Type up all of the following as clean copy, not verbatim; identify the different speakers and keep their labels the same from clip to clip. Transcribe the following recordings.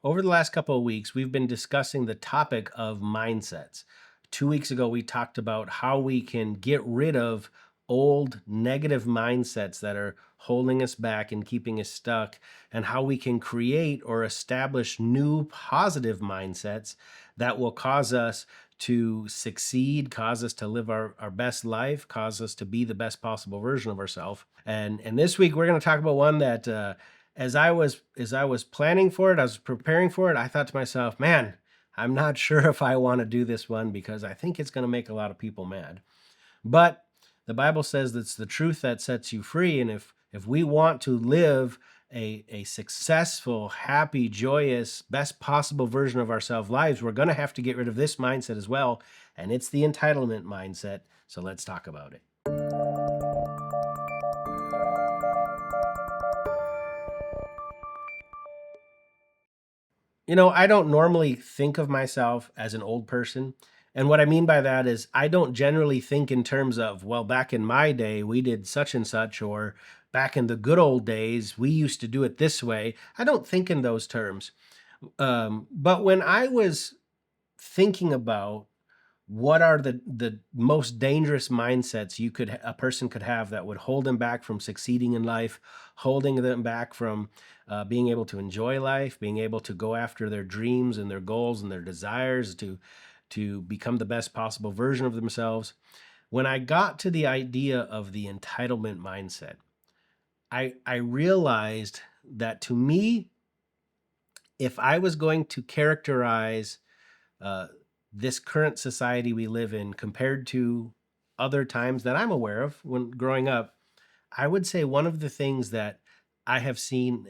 Speaker 1: Over the last couple of weeks, we've been discussing the topic of mindsets. 2 weeks ago, we talked about how we can get rid of old negative mindsets that are holding us back and keeping us stuck, and how we can create or establish new positive mindsets that will cause us to succeed, cause us to live our best life, cause us to be the best possible version of ourselves. And this week, we're going to talk about one that as I was planning for it, I was preparing for it, I thought to myself, man, I'm not sure if I want to do this one because I think it's going to make a lot of people mad. But the Bible says it's the truth that sets you free. And if we want to live a successful, happy, joyous, best possible version of ourselves lives, we're going to have to get rid of this mindset as well. And it's the entitlement mindset. So let's talk about it. I don't normally think of myself as an old person. And what I mean by that is I don't generally think in terms of, well, back in my day, we did such and such, or back in the good old days, we used to do it this way. I don't think in those terms. But when I was thinking about what are the most dangerous mindsets a person could have that would hold them back from succeeding in life, holding them back from being able to enjoy life, being able to go after their dreams and their goals and their desires to become the best possible version of themselves. When I got to the idea of the entitlement mindset, I realized that, to me, if I was going to characterize uh, this current society we live in compared to other times that I'm aware of when growing up, I would say one of the things that I have seen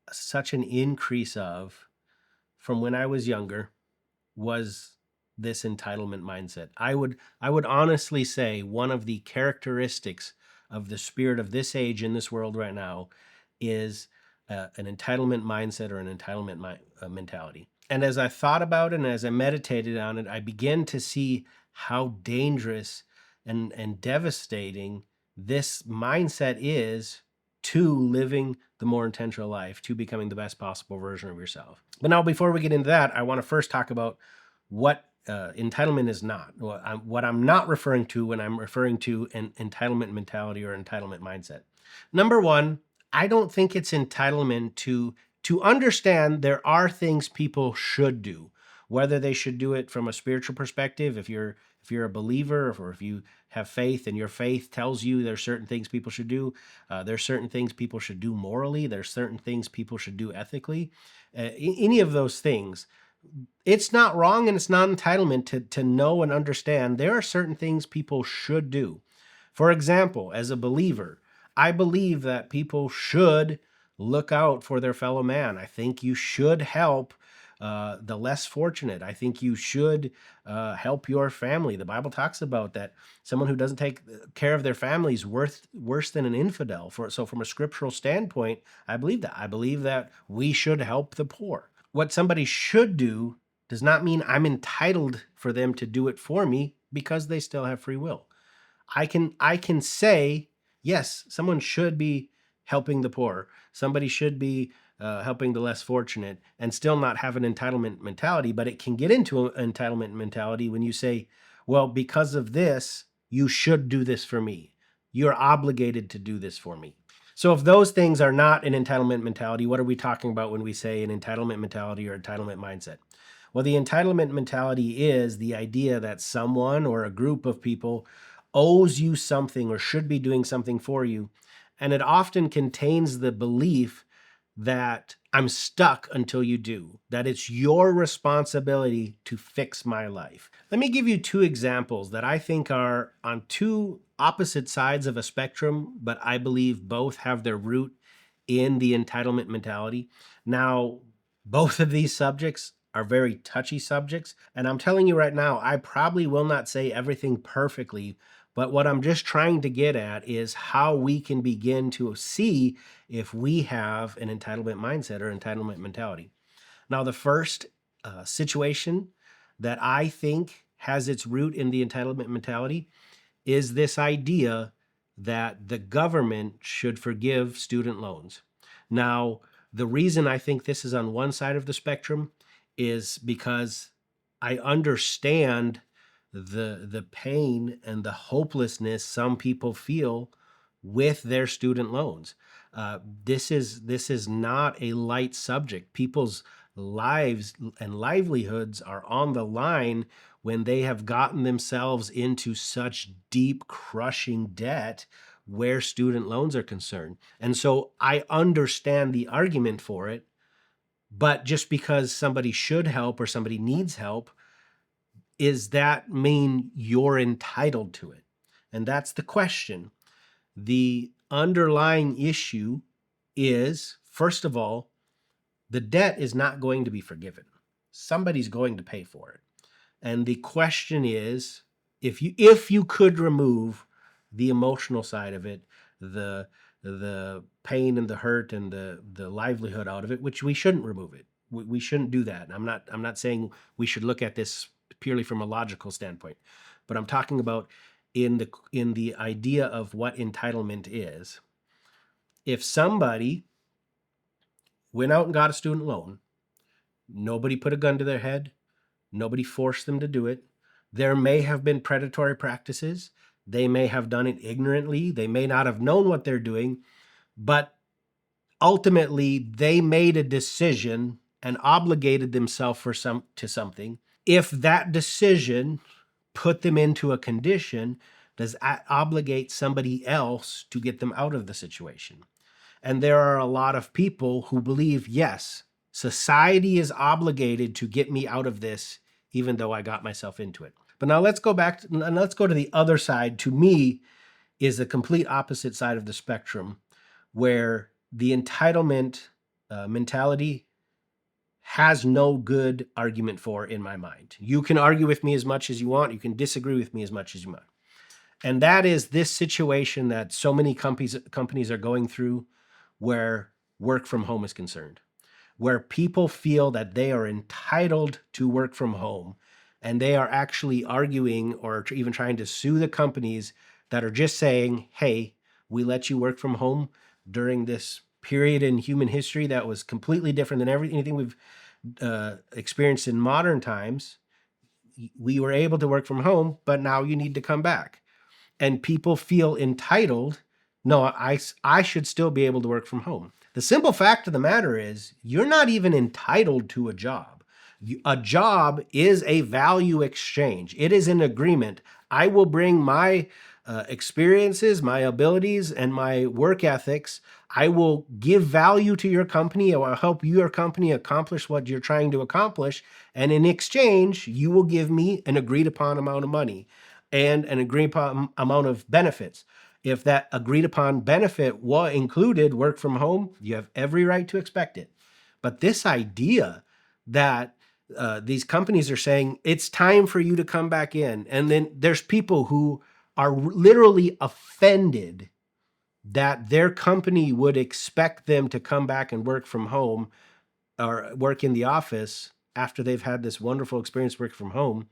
Speaker 1: such an increase of from when I was younger was this entitlement mindset. I would honestly say one of the characteristics of the spirit of this age in this world right now is an entitlement mindset or an entitlement mentality. And as I thought about it and as I meditated on it, I began to see how dangerous and devastating this mindset is to living the more intentional life, to becoming the best possible version of yourself. But now, before we get into that, I want to first talk about what entitlement is not. What I'm not referring to when I'm referring to an entitlement mentality or entitlement mindset. Number one, I don't think it's entitlement to understand there are things people should do, whether they should do it from a spiritual perspective. If you're a believer, or if you have faith and your faith tells you there's certain things people should do, there's certain things people should do morally, there's certain things people should do ethically, any of those things. It's not wrong and it's not entitlement to know and understand there are certain things people should do. For example, as a believer, I believe that people should look out for their fellow man. I think you should help the less fortunate. I think you should help your family. The Bible talks about that someone who doesn't take care of their family is worse than an infidel. So from a scriptural standpoint, I believe that. I believe that we should help the poor. What somebody should do does not mean I'm entitled for them to do it for me, because they still have free will. I can say, yes, someone should be helping the poor. Somebody should be helping the less fortunate, and still not have an entitlement mentality. But it can get into an entitlement mentality when you say, well, because of this, you should do this for me. You're obligated to do this for me. So if those things are not an entitlement mentality, what are we talking about when we say an entitlement mentality or entitlement mindset? Well, the entitlement mentality is the idea that someone or a group of people owes you something or should be doing something for you. And it often contains the belief that I'm stuck until you do, that it's your responsibility to fix my life. Let me give you two examples that I think are on two opposite sides of a spectrum, but I believe both have their root in the entitlement mentality. Now, both of these subjects are very touchy subjects, and I'm telling you right now, I probably will not say everything perfectly, but what I'm just trying to get at is how we can begin to see if we have an entitlement mindset or entitlement mentality. Now, the first situation that I think has its root in the entitlement mentality is this idea that the government should forgive student loans. Now, The reason I think this is on one side of the spectrum is because I understand the pain and the hopelessness some people feel with their student loans. This is not a light subject. People's lives and livelihoods are on the line when they have gotten themselves into such deep, crushing debt where student loans are concerned. And so I understand the argument for it, but just because somebody should help or somebody needs help, is that mean you're entitled to it? And that's the question. The underlying issue is, first of all, the debt is not going to be forgiven. Somebody's going to pay for it. And the question is, if you could remove the emotional side of it, the pain and the hurt and the livelihood out of it, which we shouldn't remove it. We shouldn't do that. I'm not saying we should look at this purely from a logical standpoint, but I'm talking about in the idea of what entitlement is. If somebody went out and got a student loan, nobody put a gun to their head, nobody forced them to do it. There may have been predatory practices. They may have done it ignorantly. They may not have known what they're doing, but ultimately they made a decision and obligated themselves to something. If that decision put them into a condition, does that obligate somebody else to get them out of the situation? And there are a lot of people who believe, yes, society is obligated to get me out of this, even though I got myself into it. But now let's go back and let's go to the other side. To me, is the complete opposite side of the spectrum, where the entitlement mentality has no good argument for in my mind. You can argue with me as much as you want. You can disagree with me as much as you want. And that is this situation that so many companies are going through, where work from home is concerned, where people feel that they are entitled to work from home, and they are actually arguing or even trying to sue the companies that are just saying, hey, we let you work from home during this period in human history that was completely different than anything we've experienced in modern times. We were able to work from home, but now you need to come back. And people feel entitled. No, I should still be able to work from home. The simple fact of the matter is, you're not even entitled to a job. A job is a value exchange. It is an agreement. I will bring my experiences, my abilities, and my work ethics. I will give value to your company. I will help your company accomplish what you're trying to accomplish. And in exchange, you will give me an agreed upon amount of money and an agreed upon amount of benefits. If that agreed upon benefit included work from home, you have every right to expect it. But this idea that these companies are saying it's time for you to come back in, and then there's people who are literally offended that their company would expect them to come back and work from home or work in the office after they've had this wonderful experience working from home,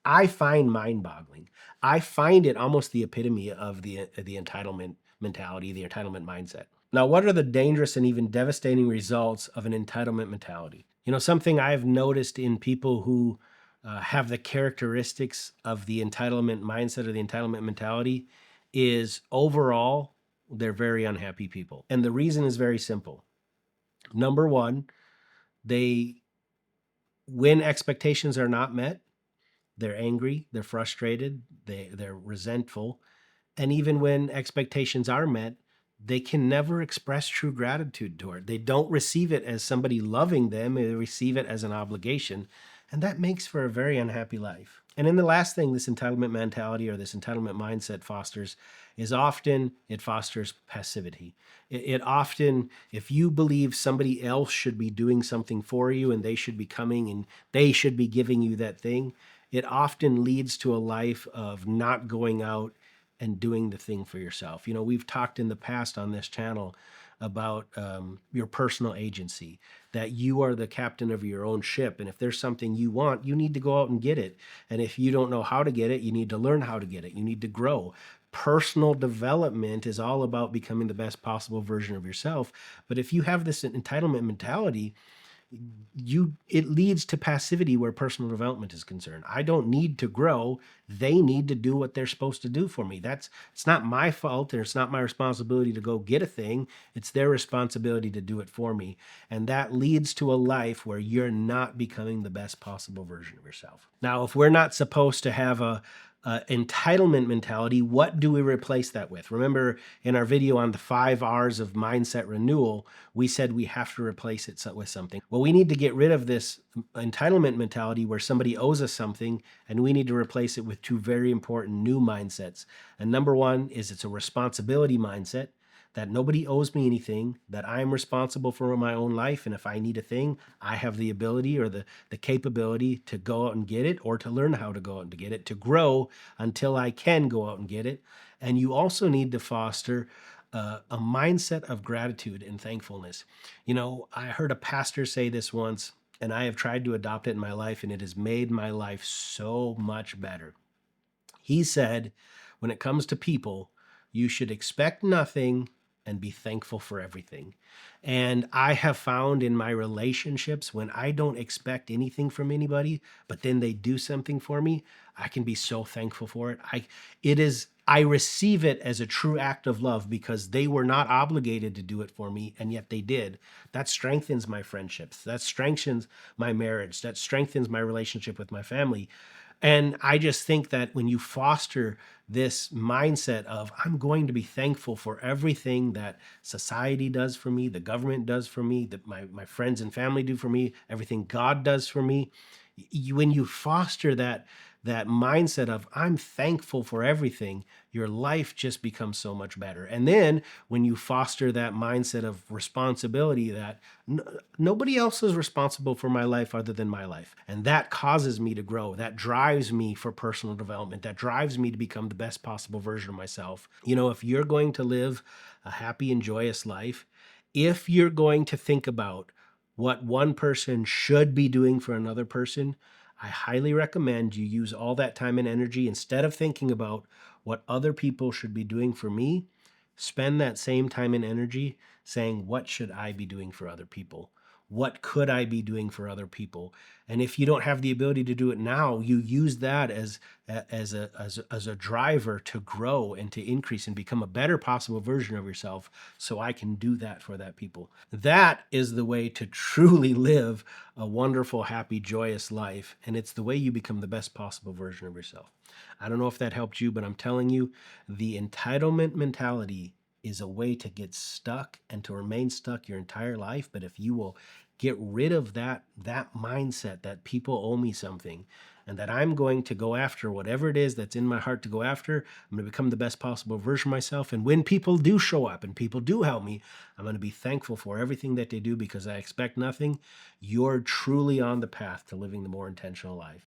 Speaker 1: I find mind-boggling. I find it almost the epitome of the entitlement mentality, the entitlement mindset. Now, what are the dangerous and even devastating results of an entitlement mentality? Something I've noticed in people who have the characteristics of the entitlement mindset or the entitlement mentality is overall, they're very unhappy people. And the reason is very simple. Number one, when expectations are not met, they're angry, they're frustrated, they're resentful. And even when expectations are met, they can never express true gratitude toward. They don't receive it as somebody loving them, they receive it as an obligation. And that makes for a very unhappy life. And then the last thing this entitlement mentality or this entitlement mindset fosters is often it fosters passivity. It often, if you believe somebody else should be doing something for you and they should be coming and they should be giving you that thing, it often leads to a life of not going out and doing the thing for yourself. We've talked in the past on this channel about your personal agency, that you are the captain of your own ship. And if there's something you want, you need to go out and get it. And if you don't know how to get it, you need to learn how to get it. You need to grow. personal development is all about becoming the best possible version of yourself. But if you have this entitlement mentality, it leads to passivity where personal development is concerned. I don't need to grow. They need to do what they're supposed to do for me. It's not my fault, and it's not my responsibility to go get a thing. It's their responsibility to do it for me. And that leads to a life where you're not becoming the best possible version of yourself. Now, if we're not supposed to have a entitlement mentality, what do we replace that with? Remember in our video on the 5 R's of mindset renewal, we said we have to replace it with something. Well, we need to get rid of this entitlement mentality where somebody owes us something, and we need to replace it with 2 very important new mindsets. And number 1 is it's a responsibility mindset, that nobody owes me anything, that I am responsible for my own life. And if I need a thing, I have the ability or the capability to go out and get it, or to learn how to go out and get it, to grow until I can go out and get it. And you also need to foster a mindset of gratitude and thankfulness. I heard a pastor say this once, and I have tried to adopt it in my life, and it has made my life so much better. He said, when it comes to people, you should expect nothing and be thankful for everything. And I have found in my relationships, when I don't expect anything from anybody, but then they do something for me, I can be so thankful for it. I receive it as a true act of love because they were not obligated to do it for me, and yet they did. That strengthens my friendships. That strengthens my marriage. That strengthens my relationship with my family. And I just think that when you foster this mindset of, I'm going to be thankful for everything that society does for me, the government does for me, that my friends and family do for me, everything God does for me, when you foster that mindset of, I'm thankful for everything, your life just becomes so much better. And then when you foster that mindset of responsibility, that nobody else is responsible for my life other than my life. And that causes me to grow. That drives me for personal development. That drives me to become the best possible version of myself. If you're going to live a happy and joyous life, if you're going to think about what one person should be doing for another person, I highly recommend you use all that time and energy, instead of thinking about what other people should be doing for me, spend that same time and energy saying, what should I be doing for other people? What could I be doing for other people? And if you don't have the ability to do it now, you use that as a driver to grow and to increase and become a better possible version of yourself, so I can do that for that people. That is the way to truly live a wonderful, happy, joyous life. And it's the way you become the best possible version of yourself. I don't know if that helped you, but I'm telling you, the entitlement mentality is a way to get stuck and to remain stuck your entire life. But if you will get rid of that mindset that people owe me something, and that I'm going to go after whatever it is that's in my heart to go after, I'm going to become the best possible version of myself. And when people do show up and people do help me, I'm going to be thankful for everything that they do because I expect nothing. You're truly on the path to living the more intentional life.